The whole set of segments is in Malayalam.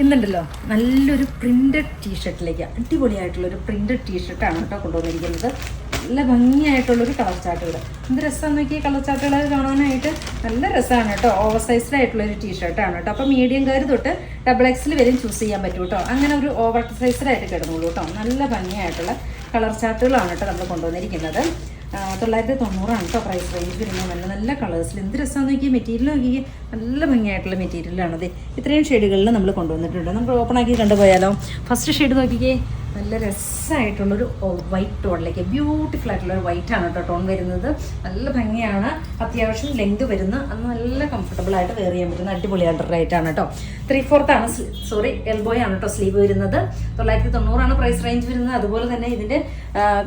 ഇന്നുണ്ടല്ലോ നല്ലൊരു പ്രിന്റഡ് ടീഷർട്ടിലേക്ക് അടിപൊളിയായിട്ടുള്ളൊരു പ്രിന്റഡ് ടീഷർട്ടാണ് കേട്ടോ കൊണ്ടുവന്നിരിക്കുന്നത്. നല്ല ഭംഗിയായിട്ടുള്ളൊരു കളർ ചാർട്ടുകൾ. എന്ത് രസമാണെന്ന് നോക്കി കളർ ചാർട്ടുകൾ കാണാനായിട്ട് നല്ല രസമാണ് കേട്ടോ. ഓവർ സൈസ്ഡ് ആയിട്ടുള്ളൊരു ടീഷർട്ടാണ് കേട്ടോ. അപ്പോൾ മീഡിയംകാർ തൊട്ട് XXL വരെയും ചൂസ് ചെയ്യാൻ പറ്റും കേട്ടോ. അങ്ങനെ ഒരു ഓവർ സൈസ്ഡായിട്ട് കിടന്നുള്ളൂ കേട്ടോ. നല്ല ഭംഗിയായിട്ടുള്ള കളർ ചാർട്ടുകളാണ് കേട്ടോ നമ്മൾ കൊണ്ടുവന്നിരിക്കുന്നത്. 990 കേട്ടോ പ്രൈസ് റേഞ്ച് വരുന്നത്. നല്ല നല്ല കളേഴ്സിൽ എന്ത് രസമാണെന്ന് നോക്കി. മെറ്റീരിയൽ നോക്കി നല്ല ഭംഗിയായിട്ടുള്ള മെറ്റീരിയലാണത്. ഇത്രയും ഷെയ്ഡുകളിൽ നമ്മൾ കൊണ്ടുവന്നിട്ടുണ്ട്. നമുക്ക് ഓപ്പൺ ആക്കി കണ്ടുപോയാലോ. ഫസ്റ്റ് ഷെയ്ഡ് നോക്കിക്കേ, നല്ല രസമായിട്ടുള്ളൊരു വൈറ്റ് ടോണിലേക്ക് ബ്യൂട്ടിഫുൾ ആയിട്ടുള്ളൊരു വൈറ്റാണ് കേട്ടോ ടോൺ വരുന്നത്. നല്ല ഭംഗിയാണ്. അത്യാവശ്യം ലെങ്ത് വരുന്ന നല്ല കംഫർട്ടബിൾ ആയിട്ട് വെയർ ചെയ്യാൻ പറ്റുന്ന അടിപൊളിയായിട്ട് റേറ്റാണ് കേട്ടോ. 3/4 എൽബോയാണ് കേട്ടോ സ്ലീവ് വരുന്നത്. 990 പ്രൈസ് റേഞ്ച് വരുന്നത്. അതുപോലെ തന്നെ ഇതിൻ്റെ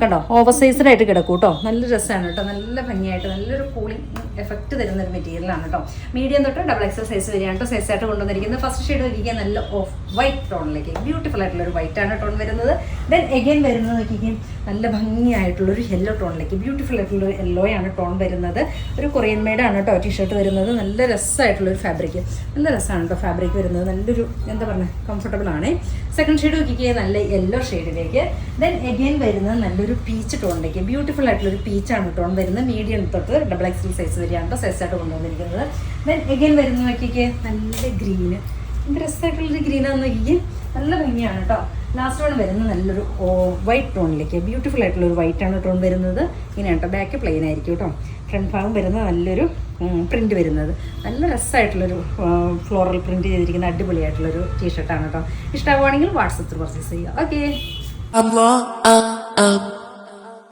കണ്ടോ ഓവർ സൈസ്ഡ് ആയിട്ട് കിടക്കും കേട്ടോ. നല്ല രസമാണ് കേട്ടോ. നല്ല ഭംഗിയായിട്ട് നല്ലൊരു കൂളിംഗ് എഫക്റ്റ് തരുന്ന ഒരു മെറ്റീരിയലാണ് കേട്ടോ. മീഡിയം തൊട്ട് XXL സൈസ് വരെയാണ് കേട്ടോ സൈസായിട്ട് കൊണ്ടുവന്നിരിക്കുന്നത്. ഫസ്റ്റ് ഷെയ്ഡ് നോക്കിക്കാൻ നല്ല ഓഫ് വൈറ്റ് ടോണിലേക്ക് ബ്യൂട്ടിഫുൾ ആയിട്ടുള്ളൊരു വൈറ്റാണ് ടോൺ വരുന്നത്. ദെൻ എഗെയിൻ വരുന്നത് നോക്കിക്കാൻ നല്ല ഭംഗിയായിട്ടുള്ളൊരു യെല്ലോ ടോണിലേക്ക് ബ്യൂട്ടിഫുൾ ആയിട്ടുള്ളൊരു യെല്ലോയാണ് ടോൺ വരുന്നത്. ഒരു കൊറിയൻ മെയ്ഡാണ് കേട്ടോ ടീഷർട്ട് വരുന്നത്. നല്ല രസമായിട്ടുള്ളൊരു ഫാബ്രിക്. നല്ല രസമാണ് കേട്ടോ ഫാബ്രിക് വരുന്നത്. നല്ലൊരു എന്താ പറയുക കംഫർട്ടബിൾ ആണ്. സെക്കൻഡ് ഷെയ്ഡ് നോക്കിക്കാൻ നല്ല യെല്ലോ ഷെയ്ഡിലേക്ക്. ദെൻ എഗെയിൻ വരുന്നത് നല്ലൊരു പീച്ച് ടോണിലേക്ക് ബ്യൂട്ടിഫുൾ ആയിട്ടുള്ളൊരു പീച്ചാണ് ടോൺ വരുന്നത്. മീഡിയം തൊട്ട് XXL സൈസ് വരെയാണ് കേട്ടോ സൈസായിട്ട് കൊണ്ടുവന്നിരിക്കുന്നത്. ദെൻ എഗെയിൻ വരുന്ന നോക്കിക്കേ നല്ല ഗ്രീന്. എന്ത് രസമായിട്ടുള്ളൊരു ഗ്രീനാന്ന് നോക്കിക്കേ. നല്ല ഭംഗിയാണ് കേട്ടോ. ലാസ്റ്റ് വൺ വരുന്നത് നല്ലൊരു വൈറ്റ് ടോണിലേക്ക് ബ്യൂട്ടിഫുൾ ആയിട്ടുള്ളൊരു വൈറ്റാണ് ടോൺ വരുന്നത്. ഇങ്ങനെയാണ് കേട്ടോ. ബാക്ക് പ്ലെയിൻ ആയിരിക്കും കേട്ടോ. ഫ്രണ്ട് ഭാഗം വരുന്നത് നല്ലൊരു പ്രിൻറ്റ് വരുന്നത്. നല്ല രസമായിട്ടുള്ളൊരു ഫ്ലോറൽ പ്രിൻറ്റ് ചെയ്തിരിക്കുന്ന അടിപൊളിയായിട്ടുള്ളൊരു ടീഷർട്ടാണ് കേട്ടോ. ഇഷ്ടമാവുകയാണെങ്കിൽ വാട്സപ്പിൽ പർച്ചേസ് ചെയ്യുക. ഓക്കെ.